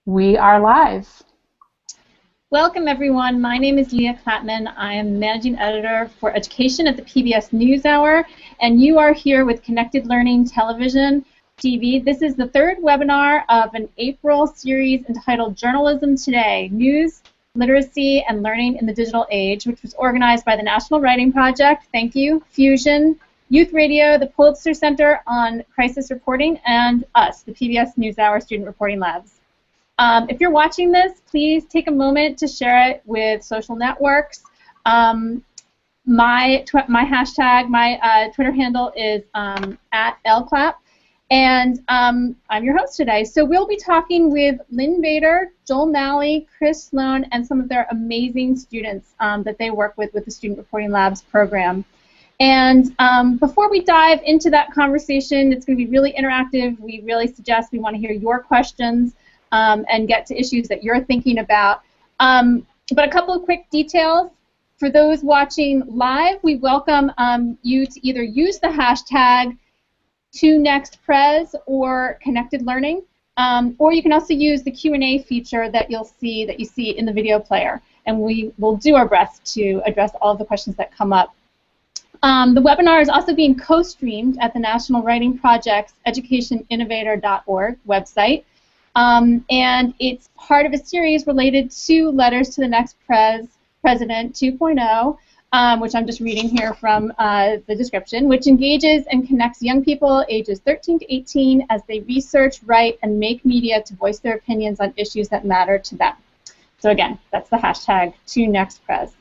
We are live. Welcome everyone. My name is Leah Clapman. I am Managing Editor for Education at the PBS NewsHour, and you are here with Connected Learning Television TV. This is the third webinar of an April series entitled Journalism Today, News, Literacy, and Learning in the Digital Age, which was organized by the National Writing Project, thank you, Fusion, Youth Radio, the Pulitzer Center on Crisis Reporting, and us, the PBS NewsHour Student Reporting Labs. If you're watching this, please take a moment to share it with social networks. My hashtag, my Twitter handle is at @LClap, and I'm your host today. So we'll be talking with Lynne Bader, Joel Malley, Chris Sloan, and some of their amazing students that they work with the Student Reporting Labs program. And before we dive into that conversation, it's going to be really interactive. We really suggest we want to hear your questions and get to issues that you're thinking about. But a couple of quick details. For those watching live, we welcome you to either use the hashtag #ToNextPres or Connected Learning, or you can also use the Q&A feature that you see in the video player, and we will do our best to address all of the questions that come up. The webinar is also being co-streamed at the National Writing Project's educationinnovator.org website. And it's part of a series related to Letters to the Next President 2.0, which I'm just reading here from the description, which engages and connects young people ages 13 to 18 as they research, write, and make media to voice their opinions on issues that matter to them. So again, that's the hashtag #ToNextPres.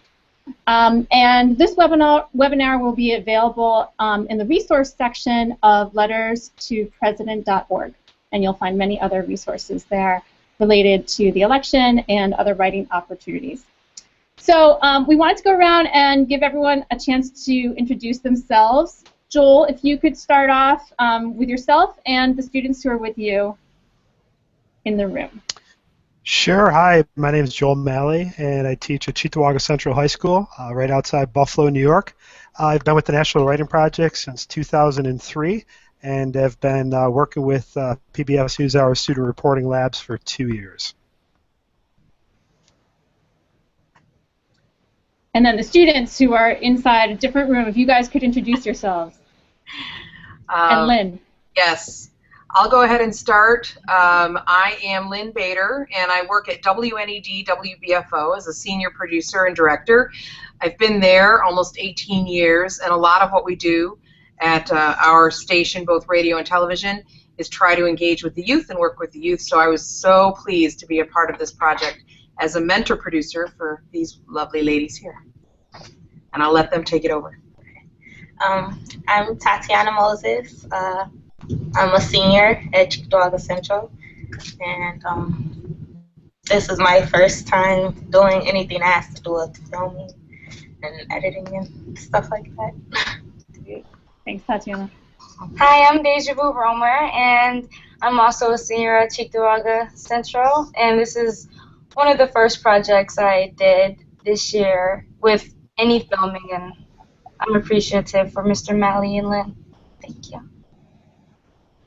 And this webinar will be available in the resource section of letterstopresident.org. And you'll find many other resources there related to the election and other writing opportunities. So we wanted to go around and give everyone a chance to introduce themselves. Joel, if you could start off with yourself and the students who are with you in the room. Sure. Hi, my name is Joel Malley, and I teach at Cheektowaga Central High School right outside Buffalo, New York. I've been with the National Writing Project since 2003. And have been working with PBS NewsHour Student Reporting Labs for 2 years. And then the students who are inside a different room, if you guys could introduce yourselves. And Lynne. Yes, I'll go ahead and start. I am Lynne Bader, and I work at WNED WBFO as a senior producer and director. I've been there almost 18 years, and a lot of what we do at our station, both radio and television, is try to engage with the youth and work with the youth. So I was so pleased to be a part of this project as a mentor producer for these lovely ladies here. And I'll let them take it over. I'm Tatiana Moses. I'm a senior at Cheektowaga Central, and this is my first time doing anything that has to do with filming and editing and stuff like that. Thanks, Tatiana. Hi, I'm Deja Vu Romer, and I'm also a senior at Cheektowaga Central, and this is one of the first projects I did this year with any filming, and I'm appreciative for Mr. Malley and Lynne. Thank you.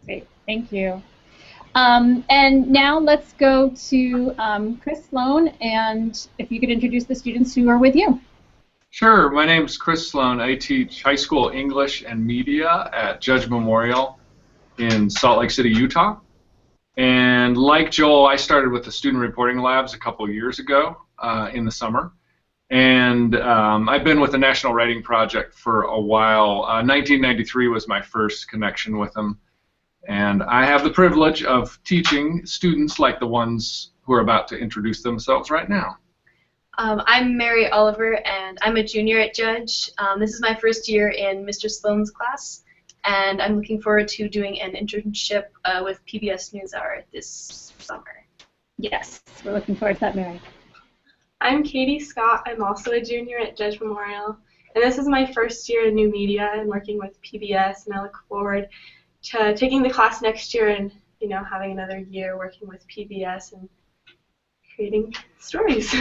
Great, thank you. And now let's go to Chris Sloan, and if you could introduce the students who are with you. Sure. My name's Chris Sloan. I teach high school English and media at Judge Memorial in Salt Lake City, Utah. And like Joel, I started with the Student Reporting Labs a couple years ago in the summer. And I've been with the National Writing Project for a while. 1993 was my first connection with them. And I have the privilege of teaching students like the ones who are about to introduce themselves right now. I'm Mary Oliver, and I'm a junior at Judge. This is my first year in Mr. Sloan's class, and I'm looking forward to doing an internship with PBS NewsHour this summer. Yes, we're looking forward to that, Mary. I'm Katie Scott. I'm also a junior at Judge Memorial, and this is my first year in new media and working with PBS, and I look forward to taking the class next year and having another year working with PBS and creating stories.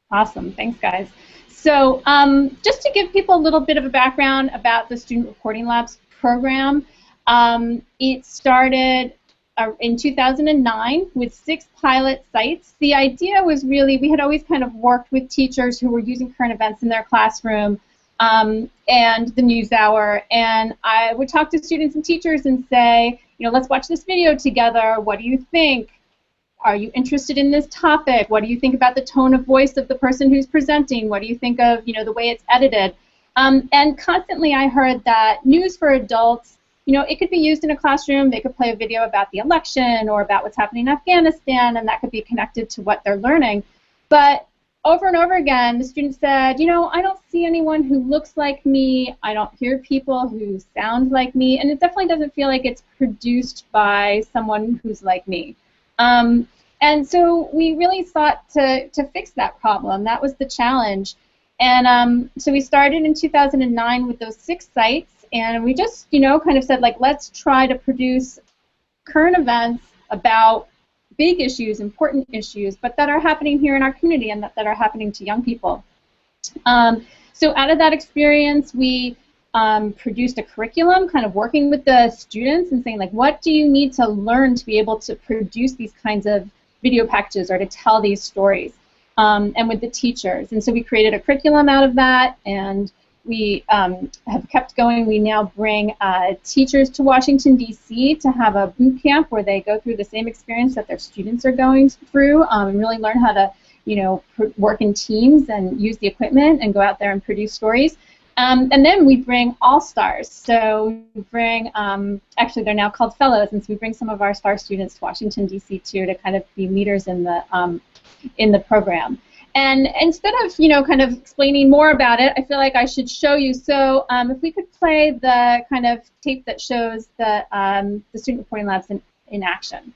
Awesome, thanks guys. So just to give people a little bit of a background about the Student Reporting Labs program, it started in 2009 with 6 pilot sites. The idea was really, we had always kind of worked with teachers who were using current events in their classroom and the NewsHour, and I would talk to students and teachers and say, you know, let's watch this video together. What do you think? Are you interested in this topic? What do you think about the tone of voice of the person who's presenting? What do you think of, you know, the way it's edited? And constantly I heard that news for adults, you know, it could be used in a classroom. They could play a video about the election or about what's happening in Afghanistan, and that could be connected to what they're learning. But over and over again, the students said, you know, I don't see anyone who looks like me. I don't hear people who sound like me, and it definitely doesn't feel like it's produced by someone who's like me. And so we really sought to fix that problem. That was the challenge. And so we started in 2009 with those 6 sites, and we just, you know, kind of said, like, let's try to produce current events about big issues, important issues, but that are happening here in our community and that are happening to young people. So out of that experience, we produced a curriculum, kind of working with the students and saying, like, what do you need to learn to be able to produce these kinds of video packages or to tell these stories, and with the teachers. And so we created a curriculum out of that, and we have kept going. We now bring teachers to Washington, D.C. to have a boot camp where they go through the same experience that their students are going through, and really learn how to, you know, work in teams and use the equipment and go out there and produce stories. And then we bring all-stars. So we bring, actually they're now called fellows, and so we bring some of our star students to Washington, D.C. too, to kind of be leaders in the program. And instead of, you know, kind of explaining more about it, I feel like I should show you. So if we could play the kind of tape that shows the student reporting labs in action.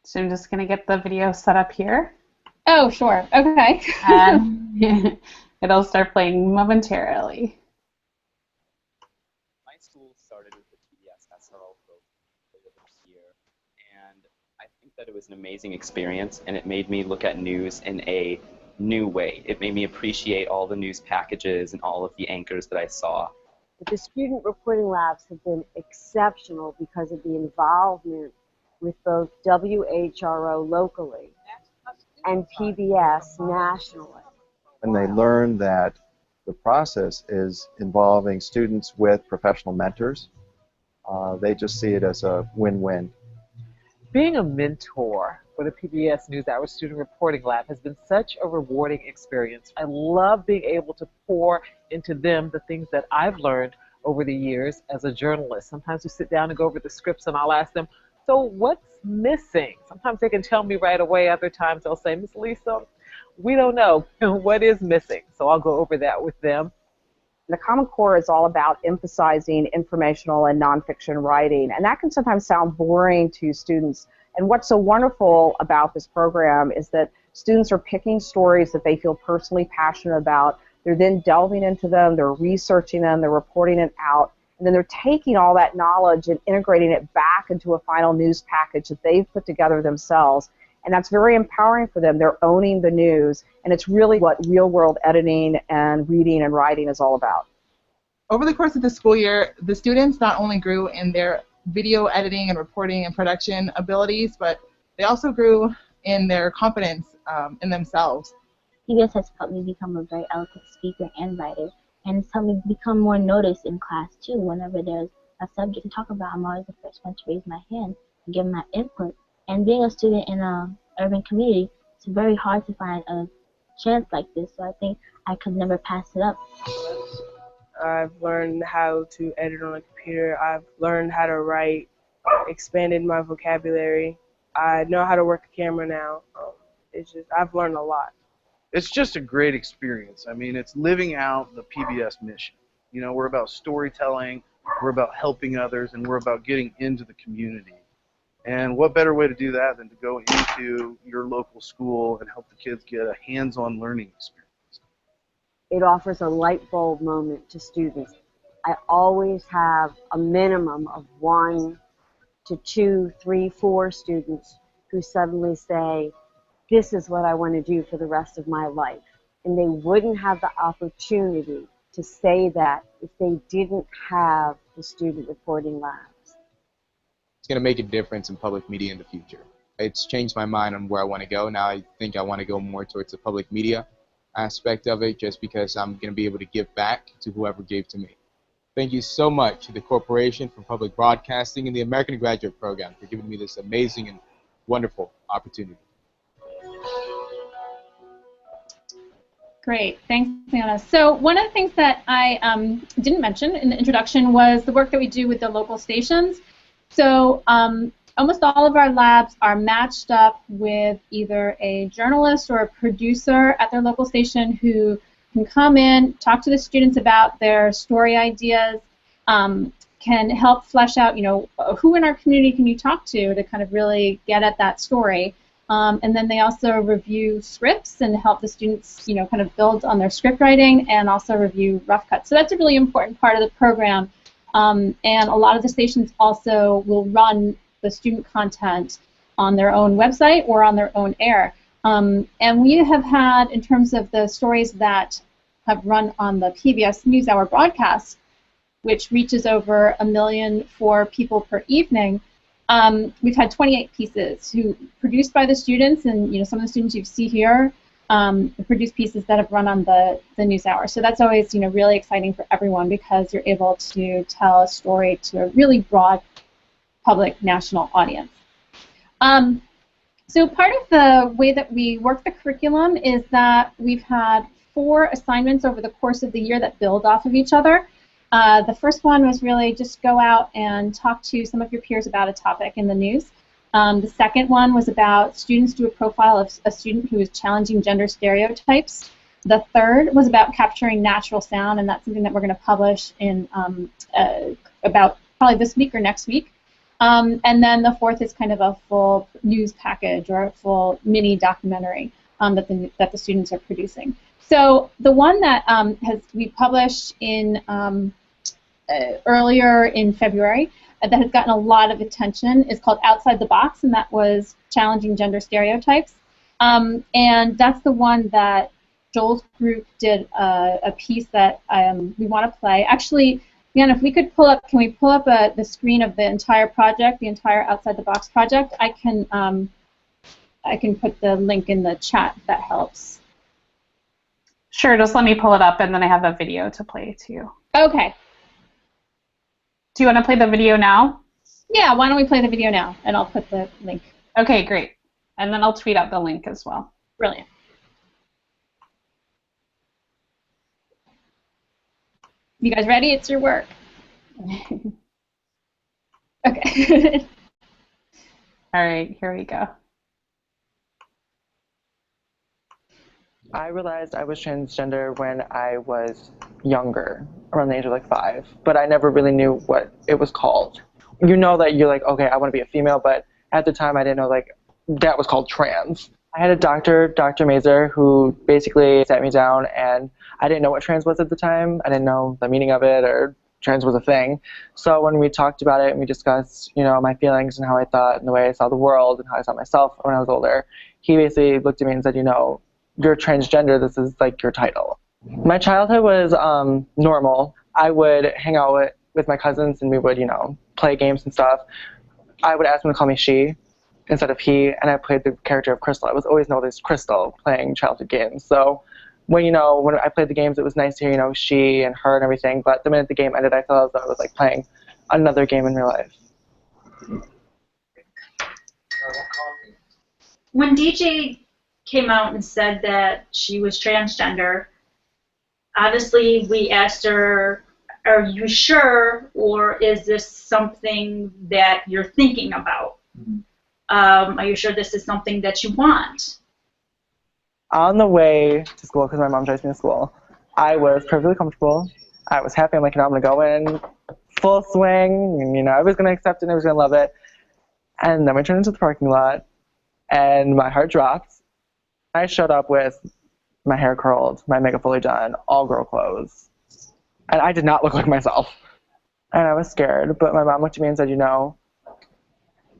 So I'm just going to get the video set up here. Oh, sure. Okay. It'll start playing momentarily. My school started with the PBS SRO program earlier this year, and I think that it was an amazing experience, and it made me look at news in a new way. It made me appreciate all the news packages and all of the anchors that I saw. The student reporting labs have been exceptional because of the involvement with both WHRO locally and PBS nationally. And they learn that the process is involving students with professional mentors. They just see it as a win-win. Being a mentor for the PBS NewsHour Student Reporting Lab has been such a rewarding experience. I love being able to pour into them the things that I've learned over the years as a journalist. Sometimes we sit down and go over the scripts, and I'll ask them, so what's missing? Sometimes they can tell me right away. Other times they'll say, Miss Lisa, we don't know what is missing. So I'll go over that with them. The Common Core is all about emphasizing informational and nonfiction writing, and that can sometimes sound boring to students. And what's so wonderful about this program is that students are picking stories that they feel personally passionate about. They're then delving into them, they're researching them, they're reporting it out, and then they're taking all that knowledge and integrating it back into a final news package that they've put together themselves. And that's very empowering for them. They're owning the news, and it's really what real-world editing and reading and writing is all about. Over the course of the school year, the students not only grew in their video editing and reporting and production abilities, but they also grew in their confidence in themselves. PBS has helped me become a very eloquent speaker and writer, and it's helped me become more noticed in class too. Whenever there's a subject to talk about, I'm always the first one to raise my hand and give my input. And being a student in an urban community, it's very hard to find a chance like this, so I think I could never pass it up. I've learned how to edit on a computer. I've learned how to write, expanded my vocabulary. I know how to work a camera now. I've learned a lot. It's just a great experience. I mean, it's living out the PBS mission. You know, we're about storytelling, we're about helping others, and we're about getting into the community. And what better way to do that than to go into your local school and help the kids get a hands-on learning experience. It offers a light bulb moment to students. I always have a minimum of 1 to 2, 3, 4 students who suddenly say, this is what I want to do for the rest of my life. And they wouldn't have the opportunity to say that if they didn't have the student reporting labs. It's going to make a difference in public media in the future. It's changed my mind on where I want to go. Now I think I want to go more towards the public media aspect of it, just because I'm going to be able to give back to whoever gave to me. Thank you so much to the Corporation for Public Broadcasting and the American Graduate Program for giving me this amazing and wonderful opportunity. Great, thanks, Anna. So one of the things that I didn't mention in the introduction was the work that we do with the local stations. So almost all of our labs are matched up with either a journalist or a producer at their local station who can come in, talk to the students about their story ideas, can help flesh out, you know, who in our community can you talk to kind of really get at that story. And then they also review scripts and help the students, you know, kind of build on their script writing and also review rough cuts. So that's a really important part of the program. And a lot of the stations also will run the student content on their own website or on their own air. And we have had, in terms of the stories that have run on the PBS NewsHour broadcast, which reaches over 1 million for people per evening, we've had 28 pieces produced by the students, and you know, some of the students you see here produce pieces that have run on the NewsHour. So that's always, you know, really exciting for everyone because you're able to tell a story to a really broad public national audience. So part of the way that we work the curriculum is that we've had 4 assignments over the course of the year that build off of each other. The first one was really just go out and talk to some of your peers about a topic in the news. The second one was about students do a profile of a student who is challenging gender stereotypes. The third was about capturing natural sound, and that's something that we're going to publish in about probably this week or next week. And then the fourth is kind of a full news package or a full mini documentary that the students are producing. So the one that we published in earlier in February that has gotten a lot of attention is called Outside the Box, and that was challenging gender stereotypes. And that's the one that Joel's group did a piece that we want to play. Actually, Leanne, if we could pull up, can we pull up the screen of the entire project, the entire Outside the Box project? I can put the link in the chat if that helps. Sure, just let me pull it up, and then I have a video to play too. Okay. Do you want to play the video now? Yeah, why don't we play the video now, and I'll put the link. Okay, great. And then I'll tweet out the link as well. Brilliant. You guys ready? It's your work. Okay. All right, here we go. I realized I was transgender when I was younger, around the age of like 5, but I never really knew what it was called. You know that you're like, okay, I want to be a female, but at the time I didn't know like that was called trans. I had a doctor, Dr. Mazer, who basically sat me down, and I didn't know what trans was at the time. I didn't know the meaning of it or trans was a thing. So when we talked about it and we discussed, you know, my feelings and how I thought and the way I saw the world and how I saw myself when I was older, he basically looked at me and said, you know, you're transgender, this is like your title. My childhood was normal. I would hang out with my cousins and we would, you know, play games and stuff. I would ask them to call me she instead of he, and I played the character of Crystal. I was always known as Crystal playing childhood games. So when I played the games, it was nice to hear, you know, she and her and everything, but the minute the game ended, I felt as though I was like playing another game in real life. When DJ came out and said that she was transgender, obviously we asked her, are you sure, or is this something that you're thinking about? Are you sure this is something that you want? On the way to school, because my mom drives me to school, I was perfectly comfortable. I was happy. I'm like, you know, I'm going to go in full swing, and, you know, I was going to accept it and I was going to love it. And then we turned into the parking lot, and my heart dropped. I showed up with my hair curled, my makeup fully done, all girl clothes. And I did not look like myself. And I was scared, but my mom looked at me and said, you know,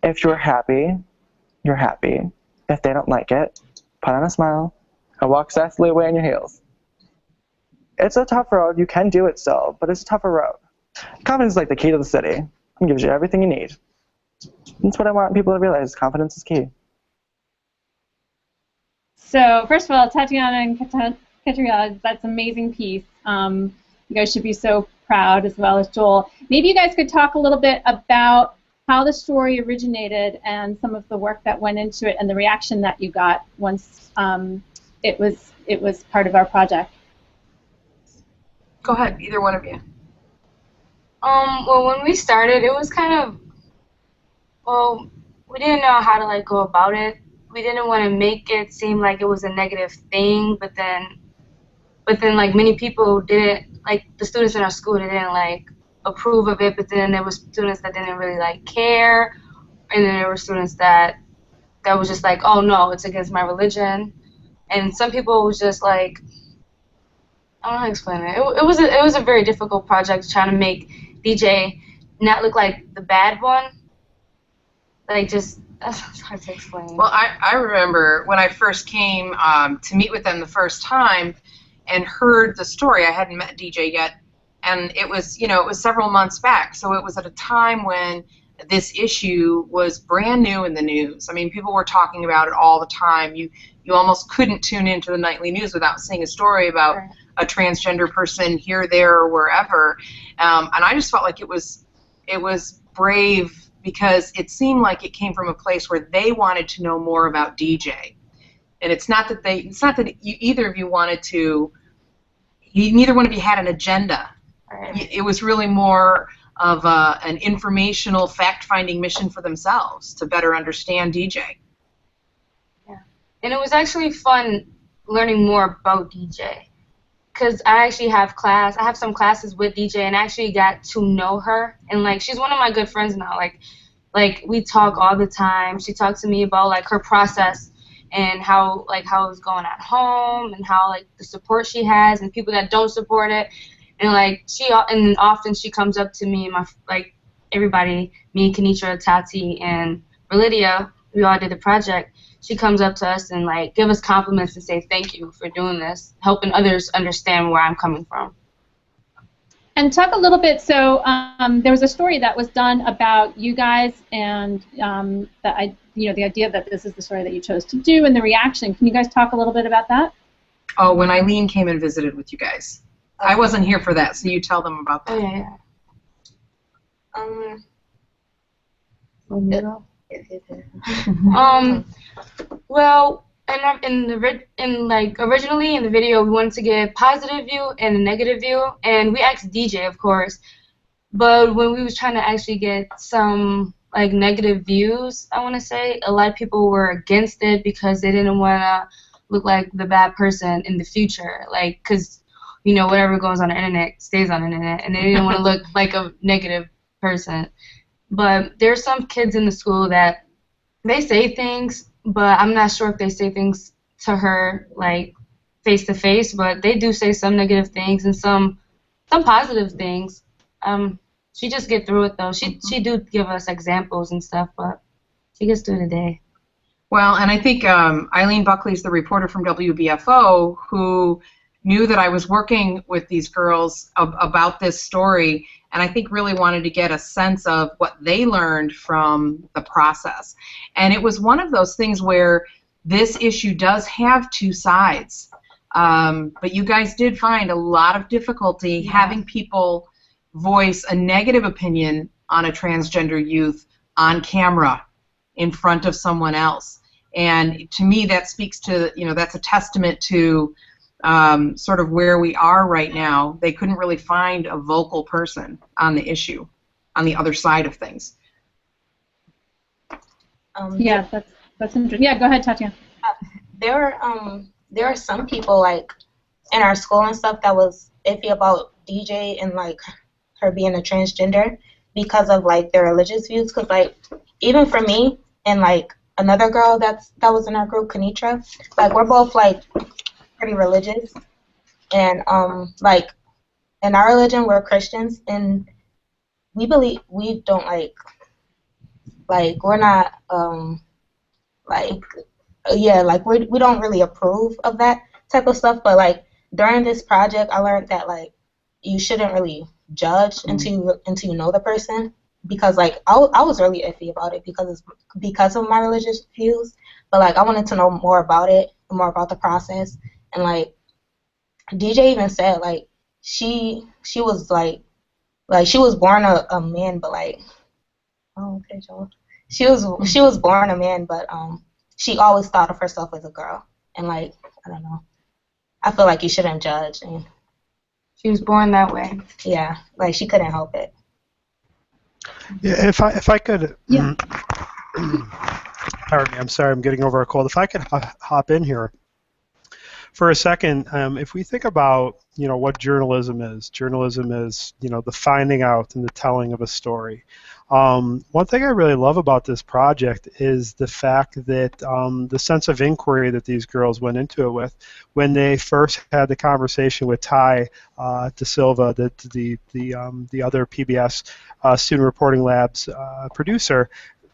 if you're happy, you're happy. If they don't like it, put on a smile, and walk sassily away on your heels. It's a tough road. You can do it still, but it's a tougher road. Confidence is like the key to the city. It gives you everything you need. That's what I want people to realize. Confidence is key. So first of all, Tatiana and Katrina, that's an amazing piece. You guys should be so proud, as well as Joel. Maybe you guys could talk a little bit about how the story originated and some of the work that went into it and the reaction that you got once it was part of our project. Go ahead, either one of you. Well, when we started, it was kind of, well, we didn't know how to like go about it. We didn't want to make it seem like it was a negative thing, but then like many people didn't, like the students in our school didn't like approve of it, but then there were students that didn't really like care, and then there were students that was just like, oh no, it's against my religion, and some people was just like, I don't know how to explain it. It was a very difficult project trying to make DJ not look like the bad one. Like just, that's hard to explain. Well, I remember when I first came to meet with them the first time and heard the story. I hadn't met DJ yet, and it was, you know, it was several months back. So it was at a time when this issue was brand new in the news. I mean, people were talking about it all the time. You almost couldn't tune into the nightly news without seeing a story about a transgender person here, there, or wherever. And I just felt like it was brave because it seemed like it came from a place where they wanted to know more about DJ. And it's not that either of you wanted to. Neither one of you had an agenda. It was really more of an informational, fact-finding mission for themselves to better understand DJ. Yeah, and it was actually fun learning more about DJ. Because I actually have some classes with DJ, and I actually got to know her, and like she's one of my good friends now. Like we talk all the time. She talks to me about like her process and how it's going at home, and how like the support she has and people that don't support it, and like and often she comes up to me and like everybody, me, Kenitra, Tati, and Lydia, we all did the project. She comes up to us and like give us compliments and say thank you for doing this, helping others understand where I'm coming from. And talk a little bit, so there was a story that was done about you guys and the idea that this is the story that you chose to do and the reaction. Can you guys talk a little bit about that? Oh, when Eileen came and visited with you guys. I wasn't here for that, so you tell them about that. Well, originally in the video we wanted to get a positive view and a negative view, and we asked DJ, of course, but when we was trying to actually get some like negative views, I want to say, a lot of people were against it because they didn't want to look like the bad person in the future, like, because you know whatever goes on the internet stays on the internet, and they didn't want to look like a negative person. But there's some kids in the school that they say things, but I'm not sure if they say things to her like face to face, but they do say some negative things and some positive things. She just get through it though. She do give us examples and stuff, but she gets through the day. Well, and I think Eileen Buckley is the reporter from WBFO who knew that I was working with these girls about this story, and I think really wanted to get a sense of what they learned from the process. And it was one of those things where this issue does have two sides, but you guys did find a lot of difficulty having people voice a negative opinion on a transgender youth on camera in front of someone else. And to me that speaks to, that's a testament to sort of where we are right now. They couldn't really find a vocal person on the issue, on the other side of things. Yeah, that's interesting. Yeah, go ahead, Tatiana. There are some people like in our school and stuff that was iffy about DJ and like her being a transgender because of like their religious views. Cause like even for me and like another girl that was in our group, Kenitra, like we're both like pretty religious, and like in our religion we're Christians, and we don't like we're not like yeah, like we don't really approve of that type of stuff. But like during this project, I learned that like you shouldn't really judge until you know the person, because like I was really iffy about it because of my religious views. But like I wanted to know more about it, more about the process, and like DJ even said like she was like she was born a man, but like okay, Joel. She was born a man, but she always thought of herself as a girl, and like I don't know, I feel like you shouldn't judge. And she was born that way. Yeah, like she couldn't help it. Yeah, if I could. Yeah. Pardon me, I'm sorry, I'm getting over a cold. If I could hop in here for a second, if we think about what journalism is the finding out and the telling of a story. One thing I really love about this project is the fact that the sense of inquiry that these girls went into it with when they first had the conversation with Ty Silva, the other PBS Student Reporting Lab's producer.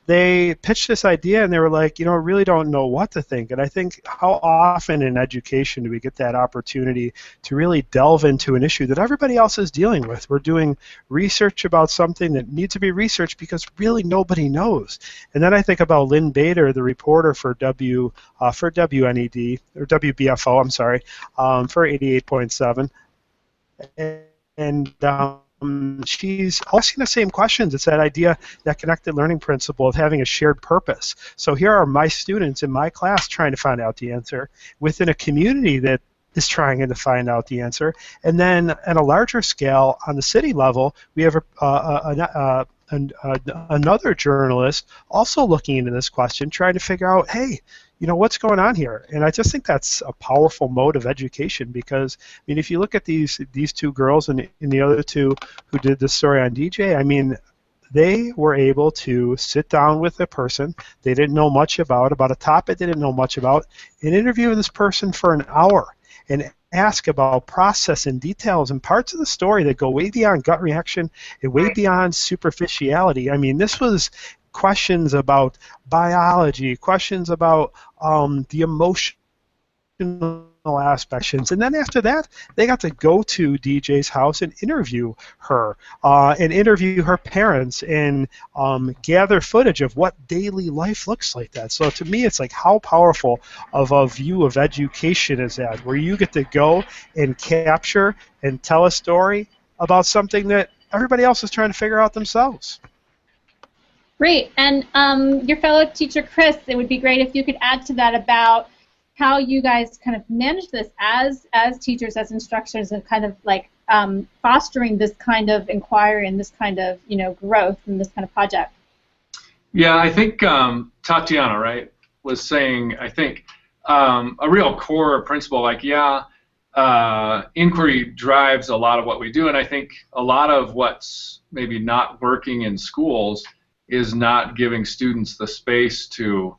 They pitched this idea and they were like, I really don't know what to think. And I think how often in education do we get that opportunity to really delve into an issue that everybody else is dealing with? We're doing research about something that needs to be researched because really nobody knows. And then I think about Lynne Bader, the reporter for WNED, or WBFO, I'm sorry, for 88.7. And she's asking the same questions. It's that idea, that connected learning principle of having a shared purpose. So here are my students in my class trying to find out the answer within a community that is trying to find out the answer. And then at a larger scale, on the city level, we have another journalist also looking into this question, trying to figure out, hey, what's going on here? And I just think that's a powerful mode of education because, if you look at these two girls and the other two who did the story on DJ, they were able to sit down with a person they didn't know much about a topic they didn't know much about, and interview this person for an hour and ask about process and details and parts of the story that go way beyond gut reaction and way beyond superficiality. This was questions about biology, questions about the emotional aspects, and then after that, they got to go to DJ's house and interview her, and interview her parents, and gather footage of what daily life looks like that. So to me, it's like how powerful of a view of education is that, where you get to go and capture and tell a story about something that everybody else is trying to figure out themselves. Great. And your fellow teacher, Chris, it would be great if you could add to that about how you guys kind of manage this as teachers, as instructors, and kind of like fostering this kind of inquiry and this kind of growth in this kind of project. Yeah, I think Tatiana, right, was saying, I think a real core principle, like, inquiry drives a lot of what we do, and I think a lot of what's maybe not working in schools is not giving students the space to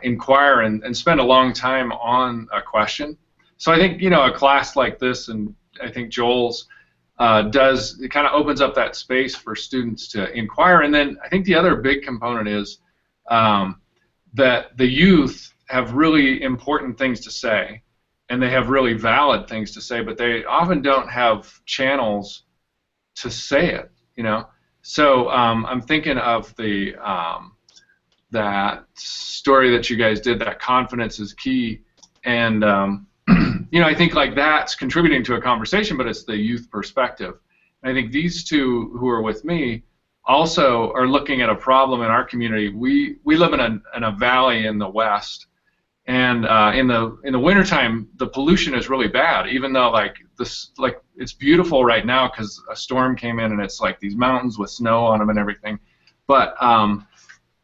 inquire and spend a long time on a question. So I think a class like this, and I think Joel's it kind of opens up that space for students to inquire. And then I think the other big component is that the youth have really important things to say, and they have really valid things to say, but they often don't have channels to say it. So I'm thinking of that story that you guys did, that confidence is key, and I think like that's contributing to a conversation, but it's the youth perspective. And I think these two who are with me also are looking at a problem in our community. We live in a valley in the west, and in the wintertime the pollution is really bad, even though it's beautiful right now because a storm came in and it's like these mountains with snow on them and everything, but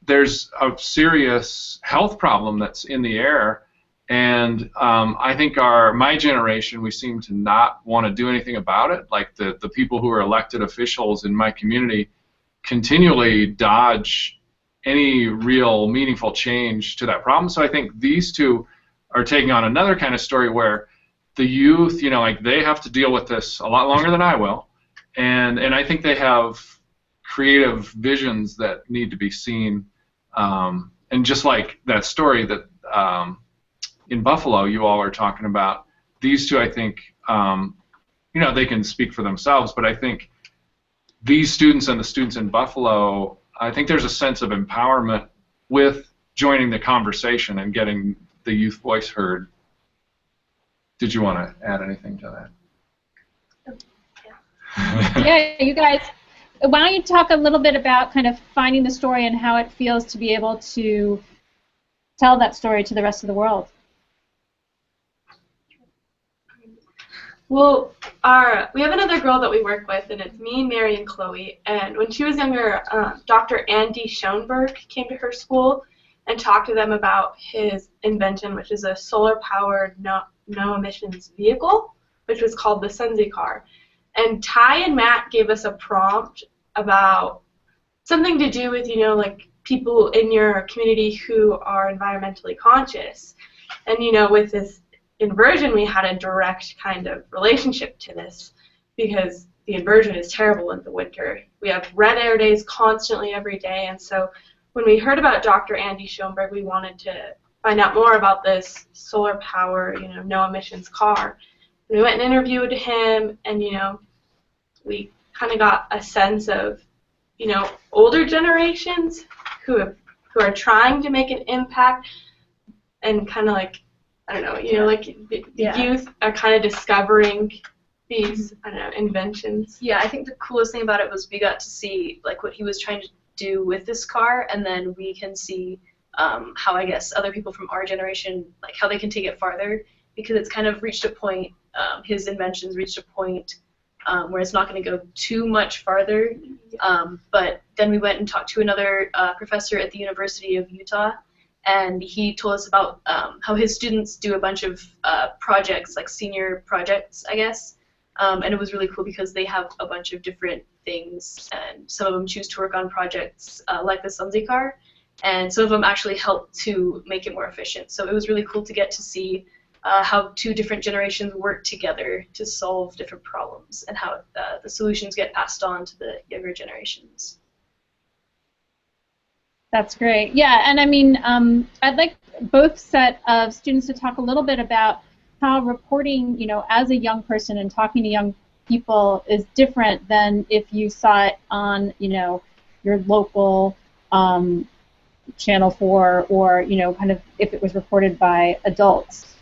there's a serious health problem that's in the air, and I think my generation, we seem to not want to do anything about it. Like the people who are elected officials in my community continually dodge any real meaningful change to that problem. So I think these two are taking on another kind of story where the youth, they have to deal with this a lot longer than I will, and I think they have creative visions that need to be seen. And just like that story that in Buffalo, you all are talking about. These two, I think, you know, they can speak for themselves, but I think these students and the students in Buffalo, I think there's a sense of empowerment with joining the conversation and getting the youth voice heard. Did you want to add anything to that? Yeah, you guys, why don't you talk a little bit about kind of finding the story and how it feels to be able to tell that story to the rest of the world? Well, we have another girl that we work with, and it's me, Mary, and Chloe. And when she was younger, Dr. Andy Schoenberg came to her school and talked to them about his invention, which is a solar-powered no-emissions vehicle, which was called the Sunzy car. And Ty and Matt gave us a prompt about something to do with, you know, like people in your community who are environmentally conscious. And, you know, with this inversion, we had a direct kind of relationship to this because the inversion is terrible in the winter. We have red air days constantly every day, and so when we heard about Dr. Andy Schoenberg, we wanted to find out more about this solar power, you know, no emissions car. And we went and interviewed him, and, you know, we kind of got a sense of, you know, older generations who are trying to make an impact, and kind of like, I don't know, you know, like the youth are kind of discovering these, I don't know, inventions. Yeah, I think the coolest thing about it was we got to see like what he was trying to do with this car, and then we can see how, I guess, other people from our generation, like how they can take it farther, because it's kind of reached a point, his inventions reached a point where it's not going to go too much farther. But then we went and talked to another professor at the University of Utah, and he told us about how his students do a bunch of projects, like senior projects, I guess. And it was really cool because they have a bunch of different things, and some of them choose to work on projects like the Sunzy car, and some of them actually help to make it more efficient. So it was really cool to get to see how two different generations work together to solve different problems, and how the solutions get passed on to the younger generations. That's great. Yeah, and I mean, I'd like both set of students to talk a little bit about how reporting, you know, as a young person and talking to young people is different than if you saw it on, you know, your local Channel 4, or, you know, kind of if it was reported by adults.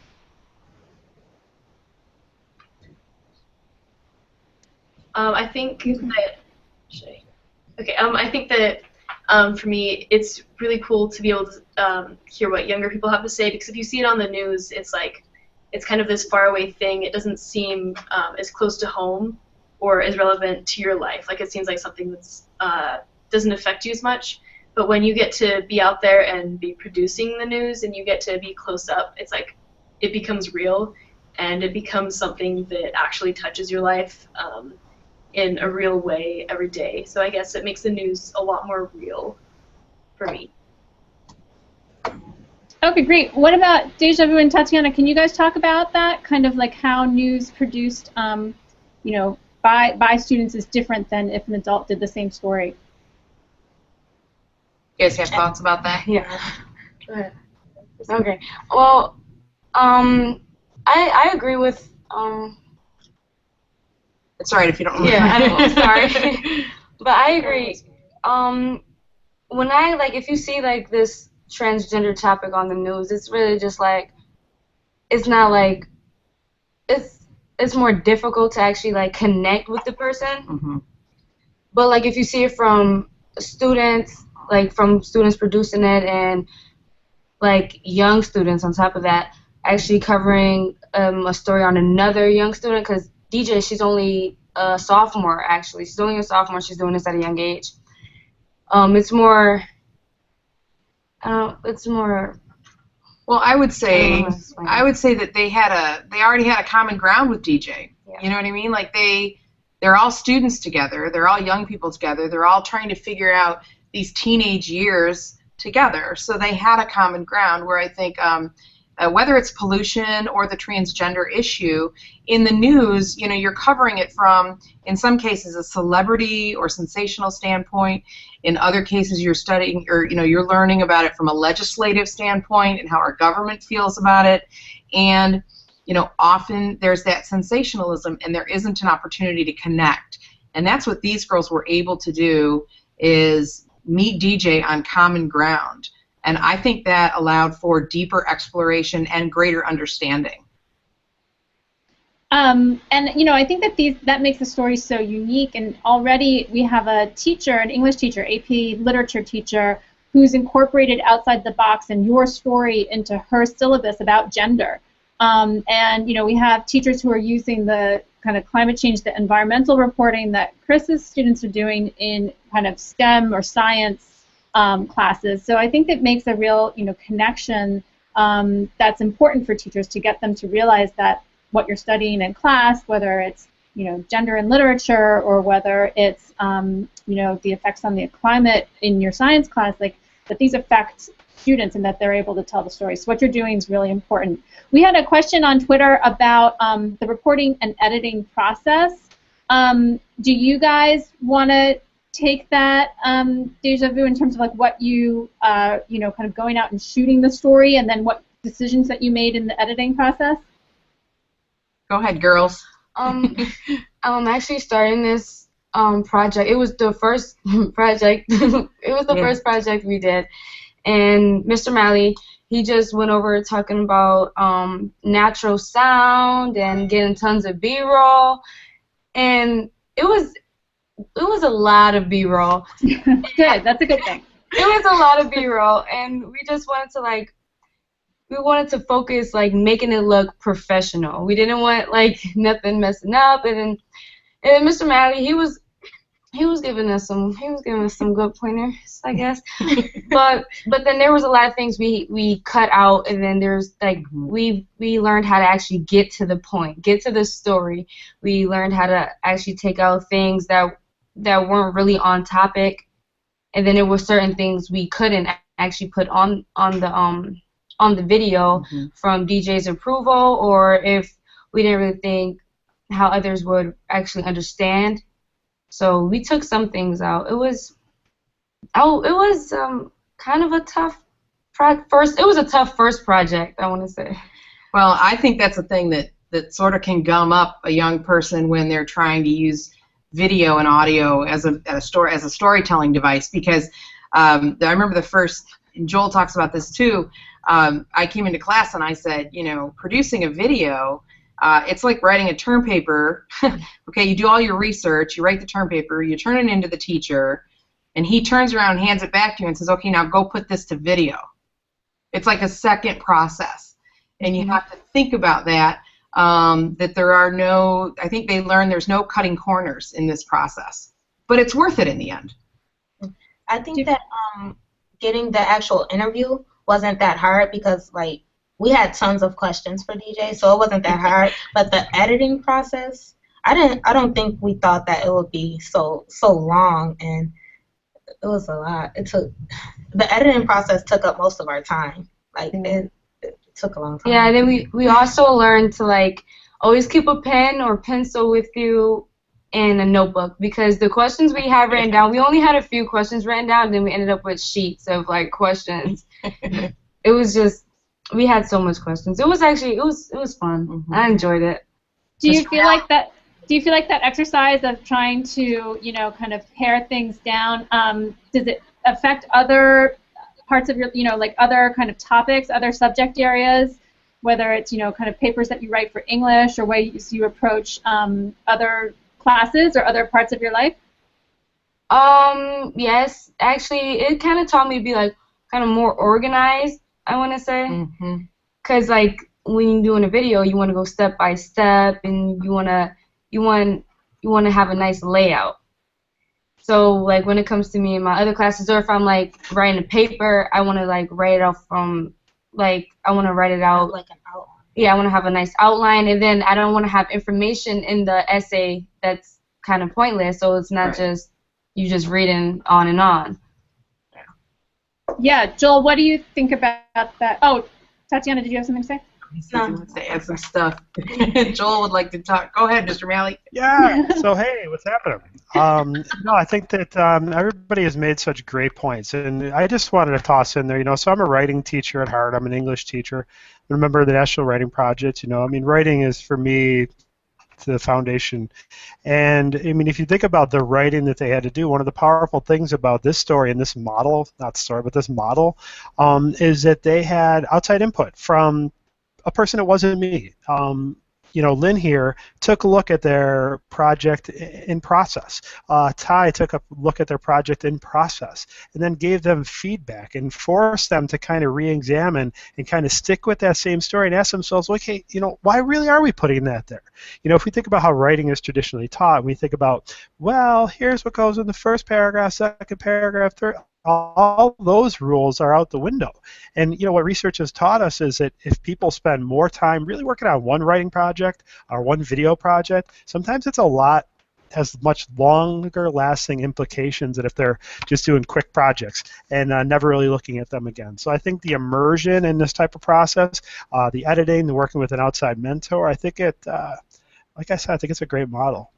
I think that, I think that for me, it's really cool to be able to hear what younger people have to say, because if you see it on the news, it's like, it's kind of this faraway thing. It doesn't seem as close to home or as relevant to your life. Like, it seems like something that's doesn't affect you as much. But when you get to be out there and be producing the news, and you get to be close up, it's like it becomes real, and it becomes something that actually touches your life in a real way every day. So I guess it makes the news a lot more real for me. Okay, great. What about Deja Vu and Tatiana? Can you guys talk about that? Kind of like how news produced, you know, by students is different than if an adult did the same story. You guys have thoughts about that? Yeah. Go ahead. Okay. Well, I agree with. It's alright if you don't. Yeah, I know. Sorry, but I agree. When if you see like this transgender topic on the news, it's really just like, it's not like, it's more difficult to actually like connect with the person. Mm-hmm. But like if you see it from students, like from students producing it, and like young students on top of that, actually covering a story on another young student, because DJ, she's only a sophomore actually. She's only a sophomore. She's doing this at a young age. It's more. It's more. Well, I would say that they already had a common ground with DJ. Yeah. You know what I mean? Like they're all students together. They're all young people together. They're all trying to figure out these teenage years together. So they had a common ground where I think whether it's pollution or the transgender issue, in the news, you know, you're covering it from, in some cases, a celebrity or sensational standpoint. In other cases, you're studying, or you know, you're learning about it from a legislative standpoint and how our government feels about it. And you know, often there's that sensationalism, and there isn't an opportunity to connect. And that's what these girls were able to do, is meet DJ on common ground. And I think that allowed for deeper exploration and greater understanding. And you know, I think that that makes the story so unique. And already we have a teacher, an English teacher, AP literature teacher, who's incorporated outside the box and your story into her syllabus about gender. And you know, we have teachers who are using the kind of climate change, the environmental reporting that Chris's students are doing in kind of STEM or science classes. So I think that makes a real, you know, connection that's important for teachers, to get them to realize that what you're studying in class, whether it's, you know, gender in literature, or whether it's you know, the effects on the climate in your science class, like that these affect students and that they're able to tell the story. So what you're doing is really important. We had a question on Twitter about the reporting and editing process. Do you guys want to take that deja vu in terms of like what you you know, kind of going out and shooting the story, and then what decisions that you made in the editing process? Go ahead, girls. I'm actually starting this project. It was the first project. It was the first project we did, and Mr. Malley, he just went over talking about natural sound and getting tons of B-roll, and it was a lot of B-roll. Good, that's a good thing. It was a lot of B-roll, and we just wanted to like, we wanted to focus like making it look professional. We didn't want like nothing messing up, and Mr. Malley, he was giving us some good pointers, I guess. but then there was a lot of things we cut out, and then there's like we learned how to actually get to the point, get to the story. We learned how to actually take out things that weren't really on topic, and then there were certain things we couldn't actually put on the video from DJ's approval, or if we didn't really think how others would actually understand. So we took some things out. It was kind of a tough first. It was a tough first project, I want to say. Well, I think that's a thing that sort of can gum up a young person when they're trying to use video and audio as a storytelling device, because I remember the first, and Joel talks about this too. I came into class and I said, you know, producing a video, it's like writing a term paper. Okay, you do all your research, you write the term paper, you turn it into the teacher, and he turns around and hands it back to you and says, okay, now go put this to video. It's like a second process, and you have to think about that, that there are no, I think they learn there's no cutting corners in this process, but it's worth it in the end. I think that getting the actual interview wasn't that hard, because like we had tons of questions for DJ, so it wasn't that hard. But the editing process, I don't think we thought that it would be so long, and it was a lot. The editing process took up most of our time. Like it took a long time. Yeah, and then we also learned to like always keep a pen or pencil with you in a notebook, because the questions we have written down, we only had a few questions written down, and then we ended up with sheets of like questions. It was just, we had so much questions. It was actually, it was fun. I enjoyed it. Do you feel like that exercise of trying to, you know, kind of pare things down, does it affect other parts of your, you know, like other kind of topics, other subject areas, whether it's, you know, kind of papers that you write for English, or ways you approach other classes or other parts of your life? Yes, actually, it kind of taught me to be like kind of more organized, I want to say, because like when you're doing a video, you want to go step by step, and you want to have a nice layout. So like when it comes to me in my other classes, or if I'm like writing a paper, I want to like write it out from like, I want to write it out like an outline. Yeah, I want to have a nice outline, and then I don't want to have information in the essay that's kind of pointless, so it's not just you just reading on and on. Yeah, Joel, what do you think about that? Oh, Tatiana, did you have something to say? He says he wants to add some stuff. Joel would like to talk. Go ahead, Mr. Malley. Yeah. So hey, what's happening? No, I think that everybody has made such great points, and I just wanted to toss in there. So I'm a writing teacher at heart. I'm an English teacher. I'm a member of the National Writing Project. Writing is for me the foundation. And if you think about the writing that they had to do, one of the powerful things about this story and this model, not story, but this model, is that they had outside input from a person that wasn't me. Lynne here took a look at their project in process. Ty took a look at their project in process and then gave them feedback and forced them to kind of re-examine and kind of stick with that same story and ask themselves, okay, why really are we putting that there? If we think about how writing is traditionally taught, we think about, well, here's what goes in the first paragraph, second paragraph, third. All those rules are out the window. And what research has taught us is that if people spend more time really working on one writing project or one video project, sometimes it's has much longer lasting implications than if they're just doing quick projects and never really looking at them again. So I think the immersion in this type of process, the editing, the working with an outside mentor, I think like I said, I think it's a great model.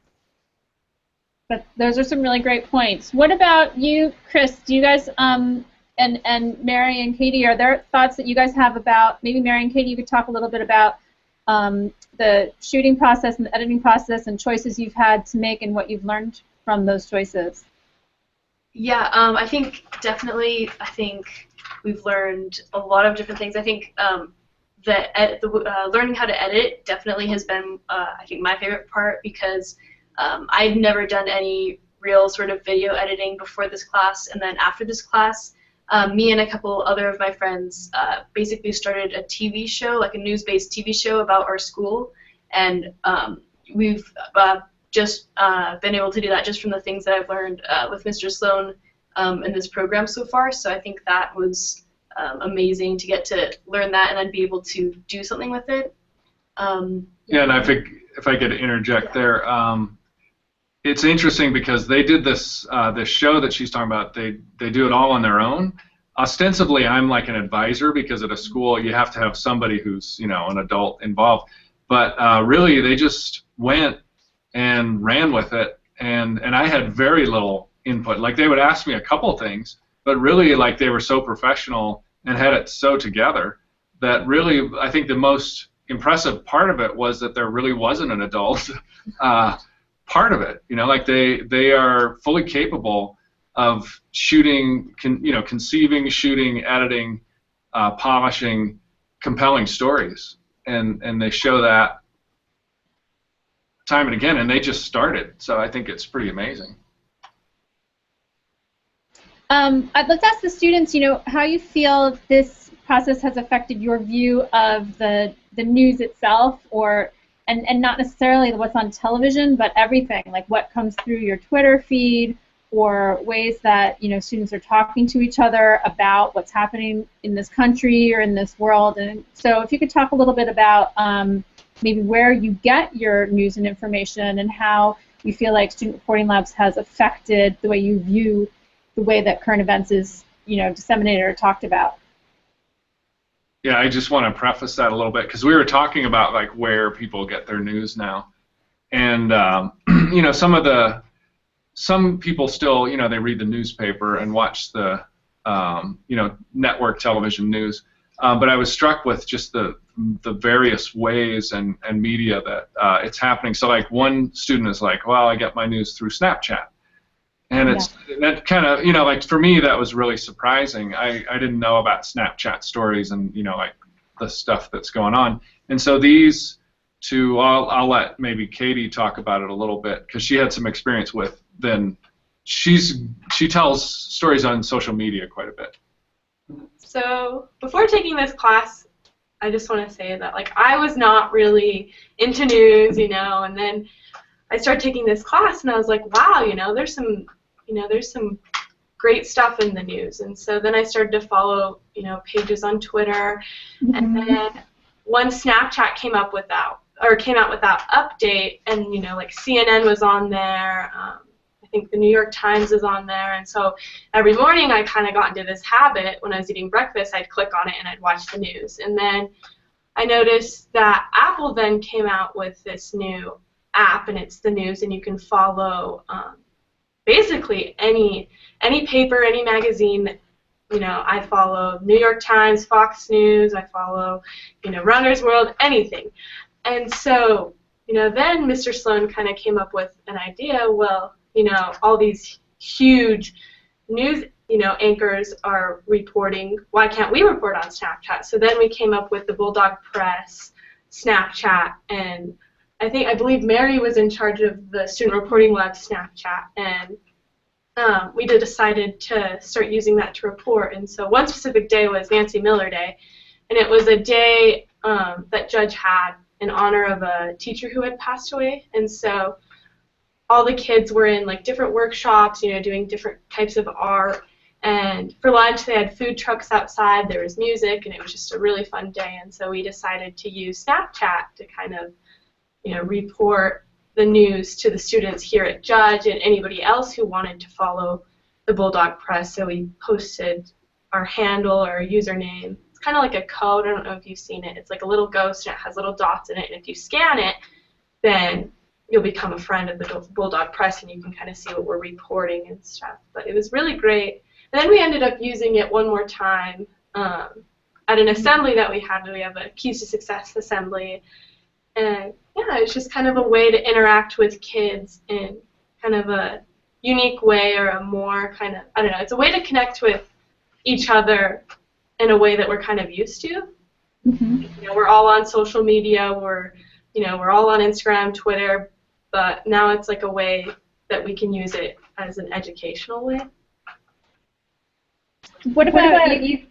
But those are some really great points. What about you, Chris? Do you guys, and Mary and Katie, are there thoughts that you guys have about, maybe Mary and Katie, you could talk a little bit about the shooting process and the editing process and choices you've had to make and what you've learned from those choices? Yeah, I think definitely, we've learned a lot of different things. I think learning how to edit definitely has been, I think, my favorite part, because I'd never done any real sort of video editing before this class, and then after this class, me and a couple other of my friends basically started a TV show, like a news-based TV show about our school, and we've just been able to do that just from the things that I've learned with Mr. Sloan in this program so far. So I think that was amazing to get to learn that and then be able to do something with it. Yeah, and I think if I could interject there, it's interesting because they did this show that she's talking about. They do it all on their own. Ostensibly, I'm like an advisor because at a school you have to have somebody who's an adult involved. But really, they just went and ran with it, and I had very little input. Like they would ask me a couple things, but really, like they were so professional and had it so together that really, I think the most impressive part of it was that there really wasn't an adult part of it. Like they are fully capable of shooting, conceiving, shooting, editing, polishing compelling stories, and they show that time and again, and they just started. So I think it's pretty amazing. I'd like to ask the students, how you feel this process has affected your view of the news itself, and not necessarily what's on television, but everything, like what comes through your Twitter feed, or ways that students are talking to each other about what's happening in this country or in this world. And so if you could talk a little bit about maybe where you get your news and information, and how you feel like Student Reporting Labs has affected the way you view the way that current events is disseminated or talked about. Yeah, I just want to preface that a little bit because we were talking about like where people get their news now, and some people still they read the newspaper and watch the network television news, but I was struck with just the various ways and media that it's happening. So like one student is like, well, I get my news through Snapchat. And that kind of, like for me, that was really surprising. I didn't know about Snapchat stories and, like the stuff that's going on. And so these two, I'll let maybe Katie talk about it a little bit because she had some experience with them. She tells stories on social media quite a bit. So before taking this class, I just want to say that like I was not really into news, and then I started taking this class and I was like, wow, there's some great stuff in the news. And so then I started to follow, pages on Twitter, and then once Snapchat came out with that update, and like CNN was on there, I think the New York Times is on there, and so every morning I kind of got into this habit. When I was eating breakfast, I'd click on it and I'd watch the news. And then I noticed that Apple then came out with this new app, and it's the news, and you can follow basically any paper, any magazine. You know, I follow New York Times, Fox News, I follow, you know, Runner's World, anything. And so, you know, then Mr. Sloan kind of came up with an idea. Well, you know, all these huge news, you know, anchors are reporting. Why can't we report on Snapchat? So then we came up with the Bulldog Press Snapchat, and I believe Mary was in charge of the Student Reporting Lab Snapchat, and we decided to start using that to report. And so one specific day was Nancy Miller Day, and it was a day that Judge had in honor of a teacher who had passed away. And so all the kids were in like different workshops, you know, doing different types of art. And for lunch, they had food trucks outside. There was music, and it was just a really fun day. And so we decided to use Snapchat to kind of, you know, report the news to the students here at Judge and anybody else who wanted to follow the Bulldog Press. So we posted our handle or our username. It's kind of like a code. I don't know if you've seen it. It's like a little ghost, and it has little dots in it. And if you scan it, then you'll become a friend of the Bulldog Press, and you can kind of see what we're reporting and stuff. But it was really great. And then we ended up using it one more time at an assembly that we had. We have a Keys to Success assembly. And yeah, it's just kind of a way to interact with kids in kind of a unique way, or a more kind of, I don't know, it's a way to connect with each other in a way that we're kind of used to. Mm-hmm. You know, we're all on social media, we're all on Instagram, Twitter, but now it's like a way that we can use it as an educational way. What about you?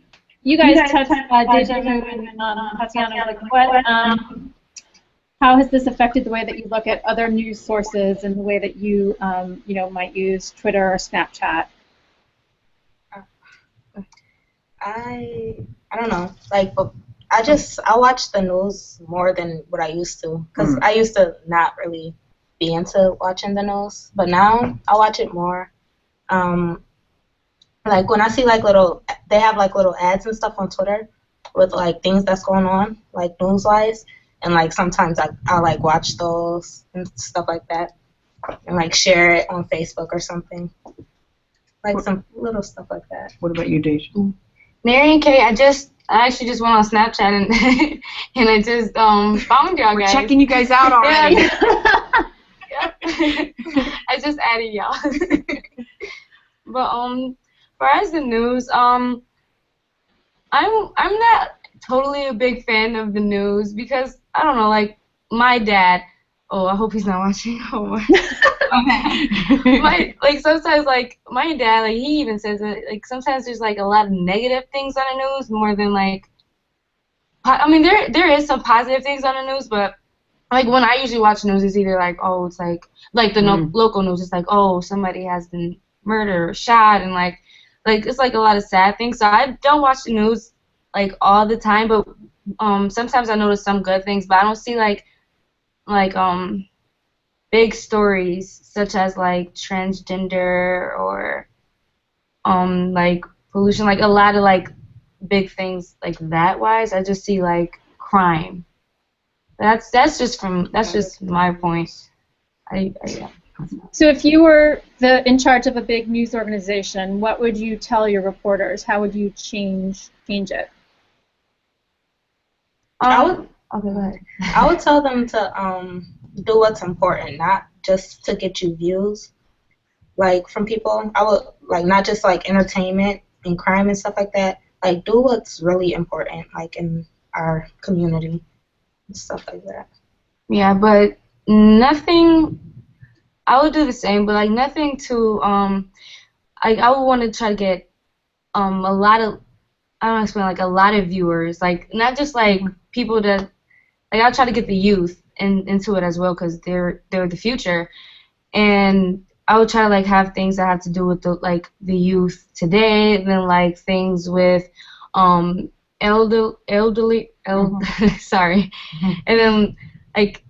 You guys touched deja vu and Tatiana. Like, what? How has this affected the way that you look at other news sources and the way that you, you know, might use Twitter or Snapchat? I don't know. Like, I watch the news more than what I used to, because I used to not really be into watching the news, but now I watch it more. Like when I see like they have like little ads and stuff on Twitter with like things that's going on, like news-wise. And like sometimes I'll like watch those and stuff like that, and like share it on Facebook or something, like some little stuff like that. What about you, Deja? Mary and Kay, I actually just went on Snapchat and and I just found y'all guys. We're checking you guys out already. Yeah. I just added y'all. But for as the news, I'm not totally a big fan of the news, because I don't know, like my dad. Oh, I hope he's not watching. Oh. Sometimes like my dad, like he even says that like sometimes there's like a lot of negative things on the news more than like. I mean, there is some positive things on the news, but like when I usually watch news, it's either like, oh, it's like the local news, it's like, oh, somebody has been murdered or shot, and like it's like a lot of sad things. So I don't watch the news like all the time, but sometimes I notice some good things, but I don't see like big stories such as like transgender or like pollution, like a lot of like big things like that wise. I just see like crime. That's just my point. Yeah. So if you were in charge of a big news organization, what would you tell your reporters? How would you change it? Okay, go ahead. I would tell them to do what's important, not just to get you views, like from people. I would like not just like entertainment and crime and stuff like that. Like do what's really important, like in our community and stuff like that. Yeah, but nothing. I would do the same, but like nothing to I would want to try to get a lot of, I don't know, explain, like a lot of viewers, like not just like people that, like I'll try to get the youth into it as well, because they're the future, and I would try to like have things that have to do with the youth today, and then like things with elderly sorry, and then like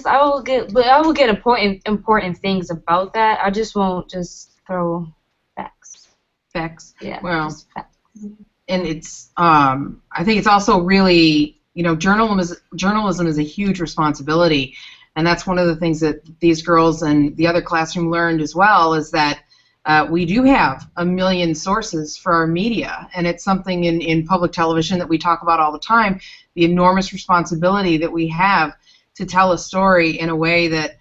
I will get important things about that. I just won't just throw facts. Facts. Yeah. Well, just facts. and it's I think it's also really, you know, journalism is a huge responsibility, and that's one of the things that these girls and the other classroom learned as well, is that we do have a million sources for our media, and it's something in public television that we talk about all the time, the enormous responsibility that we have to tell a story in a way that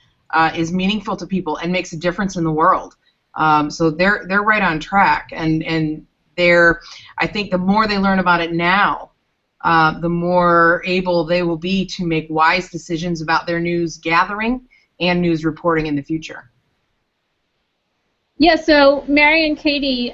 is meaningful to people and makes a difference in the world. So they're right on track, and I think the more they learn about it now, the more able they will be to make wise decisions about their news gathering and news reporting in the future. Yeah, so Mary and Katie,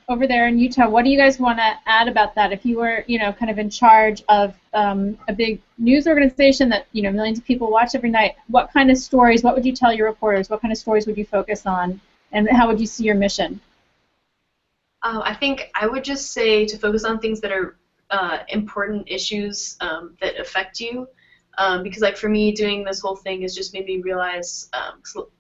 over there in Utah, what do you guys want to add about that? If you were, you know, kind of in charge of a big news organization that, you know, millions of people watch every night, what kind of stories, what would you tell your reporters? What kind of stories would you focus on, and how would you see your mission? I think I would just say to focus on things that are important issues that affect you, because like for me, doing this whole thing has just made me realize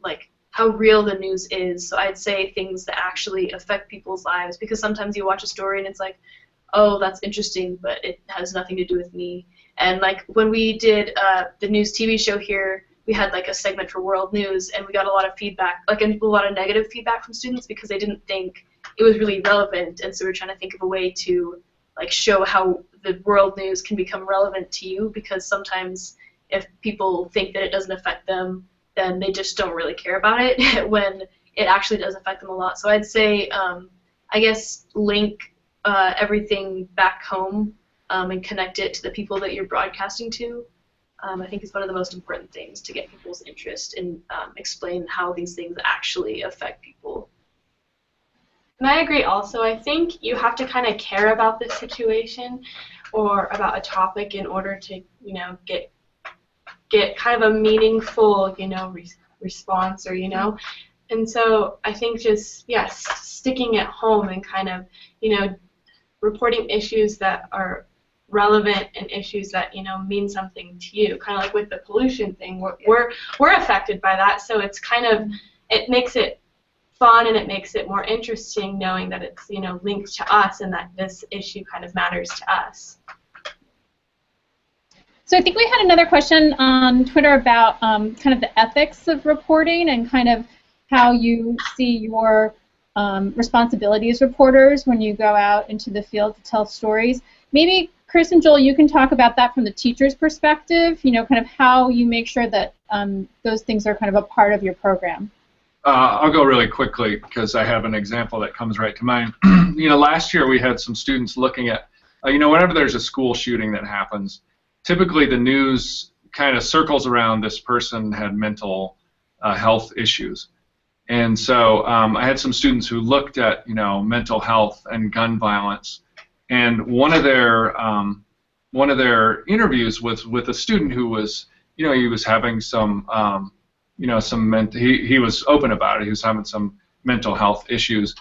like how real the news is. So I'd say things that actually affect people's lives, because sometimes you watch a story and it's like, oh, that's interesting, but it has nothing to do with me. And like when we did the news TV show here, we had like a segment for world news, and we got a lot of feedback, like a lot of negative feedback from students because they didn't think it was really relevant. And so we're trying to think of a way to like show how the world news can become relevant to you, because sometimes if people think that it doesn't affect them, then they just don't really care about it when it actually does affect them a lot. So I'd say, I guess, link everything back home and connect it to the people that you're broadcasting to. I think is one of the most important things to get people's interest and explain how these things actually affect people. And I agree also. I think you have to kind of care about the situation or about a topic in order to, you know, get kind of a meaningful, you know, response, or, you know. And so I think just, yes, sticking at home and kind of, you know, reporting issues that are relevant and issues that, you know, mean something to you. Kind of like with the pollution thing, we're affected by that, so it's kind of, it makes it fun and it makes it more interesting knowing that it's, you know, linked to us and that this issue kind of matters to us. So I think we had another question on Twitter about kind of the ethics of reporting and kind of how you see your responsibility as reporters when you go out into the field to tell stories. Maybe Chris and Joel, you can talk about that from the teacher's perspective, you know, kind of how you make sure that those things are kind of a part of your program. I'll go really quickly because I have an example that comes right to mind. You know, last year we had some students looking at, you know, whenever there's a school shooting that happens, typically the news kind of circles around this person had mental health issues. And so I had some students who looked at, you know, mental health and gun violence. And one of their interviews was with a student who was, you know, he was having some, you know, he was open about it. He was having some mental health issues,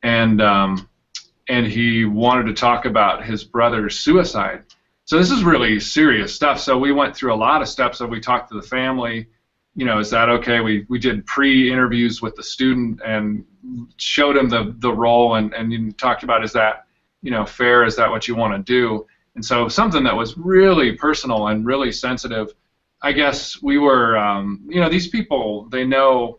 and he wanted to talk about his brother's suicide. So this is really serious stuff. So we went through a lot of steps. So we talked to the family. You know, is that okay? We did pre-interviews with the student and showed him the role and talked about, is that, you know, fair? Is that what you want to do? And so something that was really personal and really sensitive. I guess we were, you know, these people, they know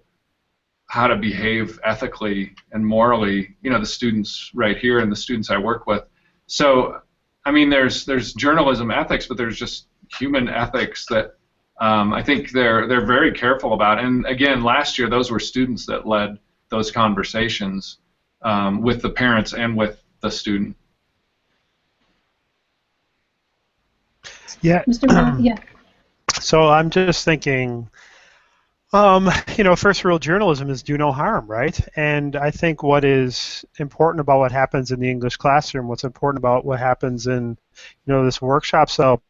how to behave ethically and morally, you know, the students right here and the students I work with. So, I mean, there's journalism ethics, but there's just human ethics that I think they're very careful about. And again, last year, those were students that led those conversations with the parents and with the student. Yeah. Yeah. So I'm just thinking, you know, first rule of journalism is do no harm, right? And I think what is important about what happens in the English classroom, what's important about what happens in, you know, this workshop style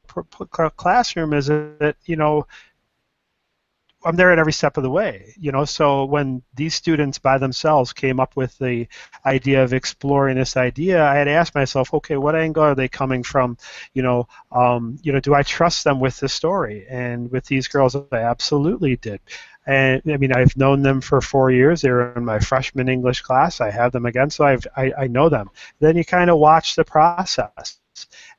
classroom is that, you know, I'm there at every step of the way, you know. So when these students by themselves came up with the idea of exploring this idea, I had asked myself, okay, what angle are they coming from? Do I trust them with the story? And with these girls, I absolutely did. And I mean, I've known them for 4 years. They were in my freshman English class. I have them again, so I know them. Then you kind of watch the process.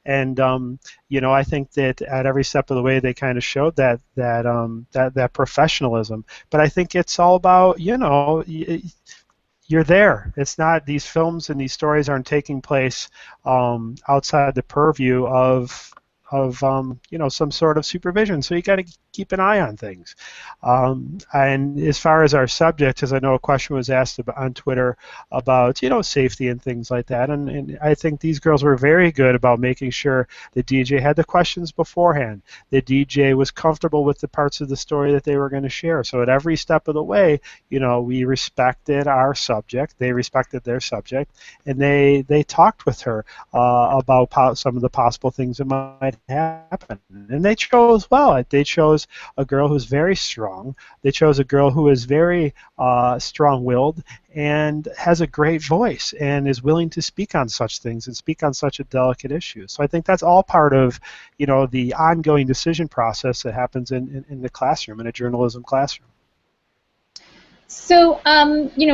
And I think that at every step of the way they kind of showed that professionalism. But I think it's all about, you're there. It's not, these films and these stories aren't taking place outside the purview of some sort of supervision. So you got to keep an eye on things. And as far as our subject, as I know a question was asked on Twitter about safety and things like that, and I think these girls were very good about making sure the DJ had the questions beforehand. The DJ was comfortable with the parts of the story that they were going to share. So at every step of the way, we respected our subject, they respected their subject, and they talked with her about some of the possible things that might happen. And they chose well. They chose a girl who's very strong. They chose a girl who is very strong-willed and has a great voice and is willing to speak on such things and speak on such a delicate issue. So I think that's all part of the ongoing decision process that happens in the classroom, in a journalism classroom. So,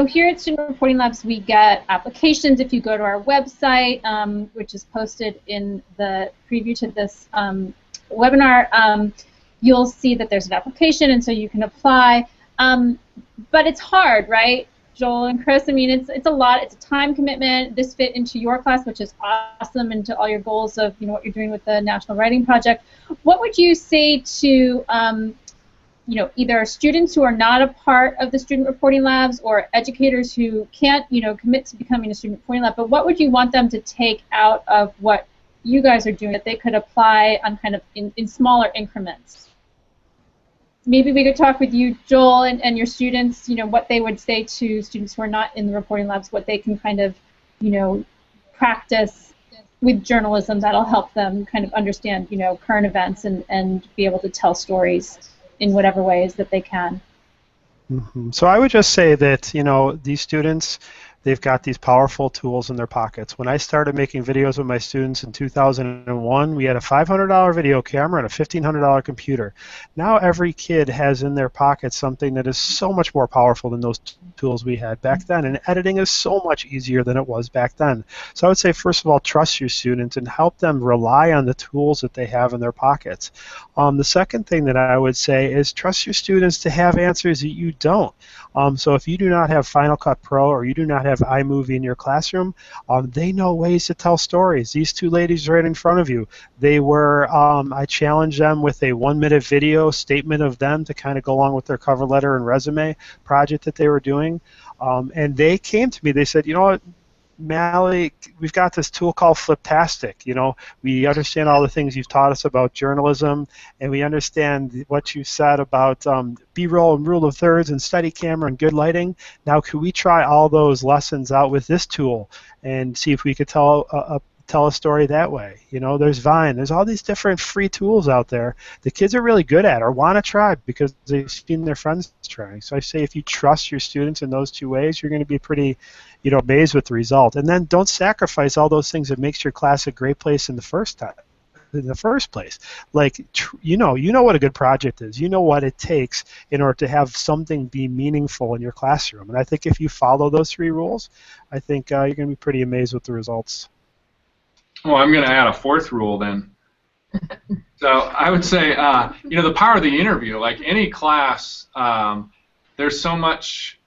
here at Student Reporting Labs, we get applications. If you go to our website, which is posted in the preview to this webinar, you'll see that there's an application, and so you can apply. But it's hard, right, Joel and Chris? I mean, it's a lot. It's a time commitment. This fit into your class, which is awesome, into all your goals of what you're doing with the National Writing Project. What would you say to either students who are not a part of the Student Reporting Labs or educators who can't, commit to becoming a Student Reporting Lab, but what would you want them to take out of what you guys are doing that they could apply on kind of in smaller increments? Maybe we could talk with you, Joel, and your students, what they would say to students who are not in the reporting labs, what they can kind of, practice with journalism that'll help them kind of understand, current events and be able to tell stories in whatever ways that they can. Mm-hmm. So I would just say that, these students, they've got these powerful tools in their pockets. When I started making videos with my students in 2001, we had a $500 video camera and a $1,500 computer. Now every kid has in their pocket something that is so much more powerful than those tools we had back then, and editing is so much easier than it was back then. So I would say, first of all, trust your students and help them rely on the tools that they have in their pockets. The second thing that I would say is trust your students to have answers that you don't. So if you do not have Final Cut Pro or you do not have iMovie in your classroom, they know ways to tell stories. These two ladies right in front of you, they were, I challenged them with a 1-minute video statement of them to kind of go along with their cover letter and resume project that they were doing. And they came to me, they said, what, Malley, we've got this tool called Fliptastic. We understand all the things you've taught us about journalism, and we understand what you said about B-roll and rule of thirds and steady camera and good lighting. Now, could we try all those lessons out with this tool and see if we could tell a story that way? There's Vine. There's all these different free tools out there the kids are really good at or want to try because they've seen their friends trying. So I say if you trust your students in those two ways, you're going to be pretty amazed with the result. And then don't sacrifice all those things that makes your class a great place in the first place. Like, you know what a good project is. You know what it takes in order to have something be meaningful in your classroom. And I think if you follow those 3 rules, I think you're going to be pretty amazed with the results. Well, I'm going to add a 4th rule then. So I would say, the power of the interview. Like any class, there's so much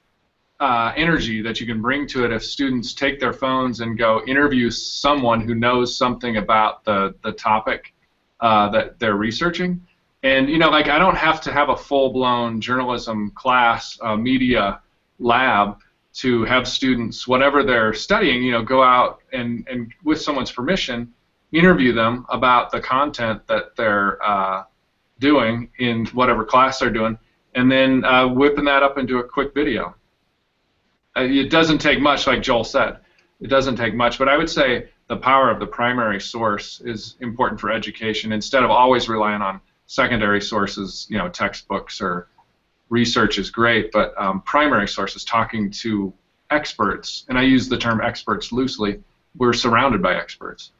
energy that you can bring to it if students take their phones and go interview someone who knows something about the topic that they're researching. And I don't have to have a full-blown journalism class, media lab to have students, whatever they're studying, go out and with someone's permission, interview them about the content that they're doing in whatever class they're doing, and then whipping that up into a quick video. It doesn't take much, like Joel said. It doesn't take much, but I would say the power of the primary source is important for education instead of always relying on secondary sources, textbooks or research is great, but primary sources, talking to experts, and I use the term experts loosely, we're surrounded by experts.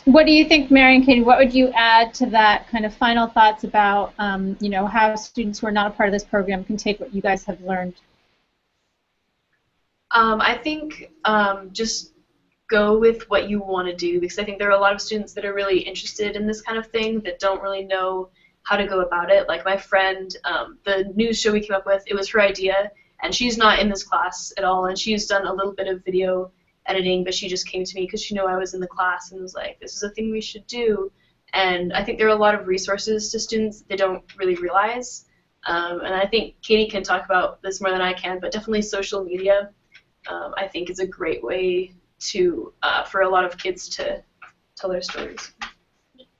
What do you think, Mary and Katie? What would you add to that kind of final thoughts about, you know, how students who are not a part of this program can take what you guys have learned? I think just go with what you want to do, because I think there are a lot of students that are really interested in this kind of thing that don't really know how to go about it. Like my friend, the news show we came up with, it was her idea, and she's not in this class at all, and she's done a little bit of video editing, but she just came to me because she knew I was in the class and was like, this is a thing we should do. And I think there are a lot of resources to students that they don't really realize. And I think Katie can talk about this more than I can, but definitely social media, I think, is a great way to for a lot of kids to tell their stories.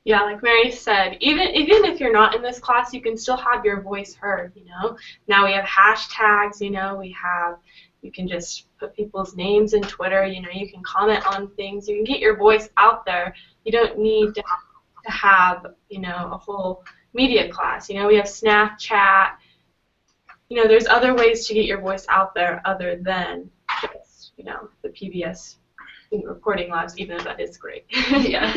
Yeah, like Mary said, even if you're not in this class, you can still have your voice heard, you know. Now we have hashtags, you know, you can just put people's names in Twitter, you know, you can comment on things, you can get your voice out there. You don't need to have, you know, a whole media class. You know, we have Snapchat. You know, there's other ways to get your voice out there other than just, you know, the PBS reporting labs, even though that is great. Yeah.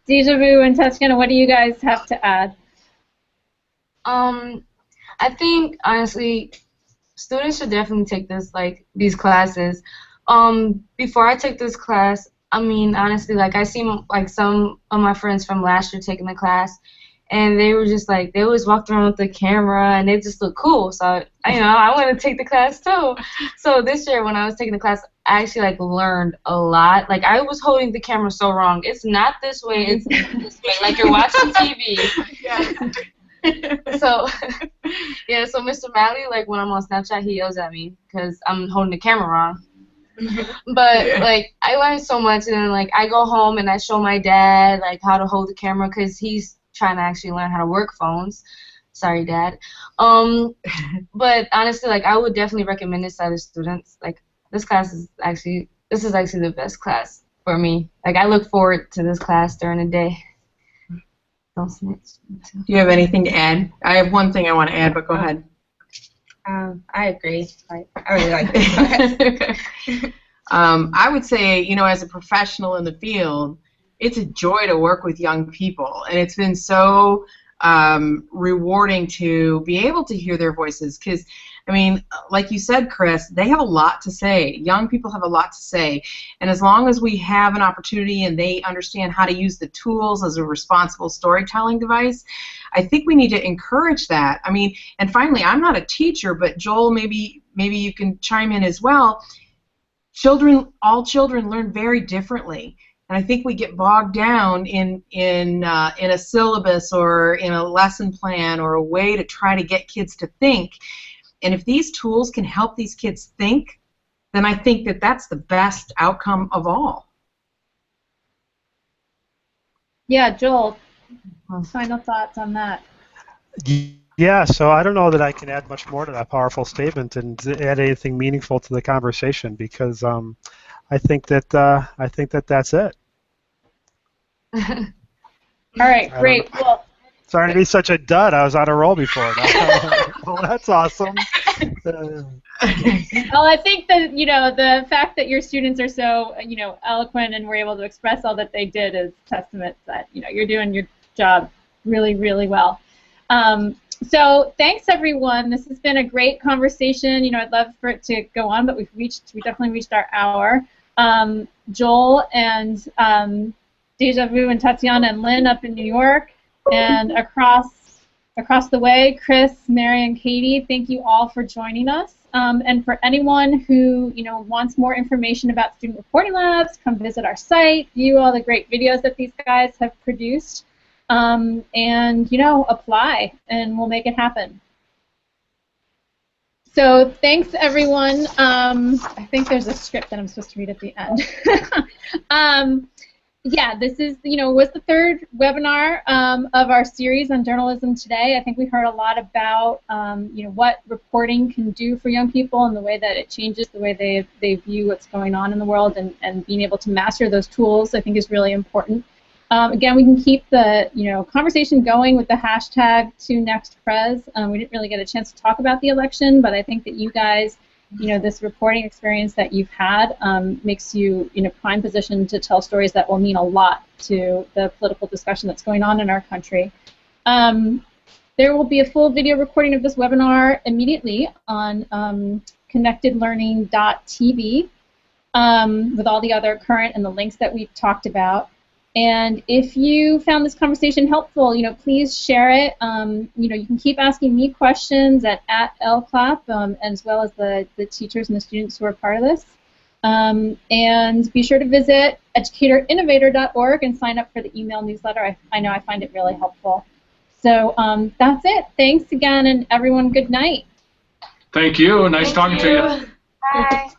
Deja Vu and Tatiana, what do you guys have to add? I think, honestly, students should definitely take these classes. Before I took this class, I mean, honestly, like, I seen like some of my friends from last year taking the class, and they were just like, they always walked around with the camera, and they just look cool. So, you know, I want to take the class too. So this year, when I was taking the class, I actually like learned a lot. Like, I was holding the camera so wrong. It's not this way. It's this way. Like you're watching TV. So, yeah. So Mr. Malley, like when I'm on Snapchat, he yells at me because I'm holding the camera wrong. But like I learned so much, and then like I go home and I show my dad like how to hold the camera because he's trying to actually learn how to work phones. Sorry, Dad. But honestly, like I would definitely recommend this to other students. Like this is actually the best class for me. Like I look forward to this class during the day. Don't snitch. Do you have anything to add? I have one thing I want to add, but go ahead. I agree. I really like this. I would say, you know, as a professional in the field, it's a joy to work with young people, and it's been so rewarding to be able to hear their voices because, I mean, like you said, Chris, they have a lot to say. Young people have a lot to say, and as long as we have an opportunity and they understand how to use the tools as a responsible storytelling device, I think we need to encourage that. I mean, and finally, I'm not a teacher, but Joel, maybe you can chime in as well. All children learn very differently. And I think we get bogged down in a syllabus or in a lesson plan or a way to try to get kids to think. And if these tools can help these kids think, then I think that that's the best outcome of all. Yeah, Joel, final thoughts on that? Yeah, so I don't know that I can add much more to that powerful statement and add anything meaningful to the conversation because I think that that's it. All right, great. Well, sorry to be such a dud. I was on a roll before. Well, that's awesome. Well, I think that the fact that your students are so eloquent and were able to express all that they did is testament that you're doing your job really, really well. So thanks everyone. This has been a great conversation. I'd love for it to go on, but we definitely reached our hour. Joel and Deja Vu and Tatiana and Lynne up in New York, and across the way, Chris, Mary, and Katie. Thank you all for joining us. And for anyone who wants more information about Student Reporting Labs, come visit our site, view all the great videos that these guys have produced, and apply, and we'll make it happen. So thanks everyone. I think there's a script that I'm supposed to read at the end. Yeah, this is was the third webinar of our series on journalism today. I think we heard a lot about what reporting can do for young people and the way that it changes the way they view what's going on in the world, and being able to master those tools I think is really important. Again, we can keep the conversation going with the hashtag #ToNextPres. We didn't really get a chance to talk about the election, but I think that you guys, this reporting experience that you've had makes you in a prime position to tell stories that will mean a lot to the political discussion that's going on in our country. There will be a full video recording of this webinar immediately on connectedlearning.tv with all the other current and the links that we've talked about. And if you found this conversation helpful, please share it. You can keep asking me questions at @LClap, as well as the teachers and the students who are part of this. And be sure to visit educatorinnovator.org and sign up for the email newsletter. I know I find it really helpful. So that's it. Thanks again, and everyone, good night. Thank you. Nice talking to you. Bye.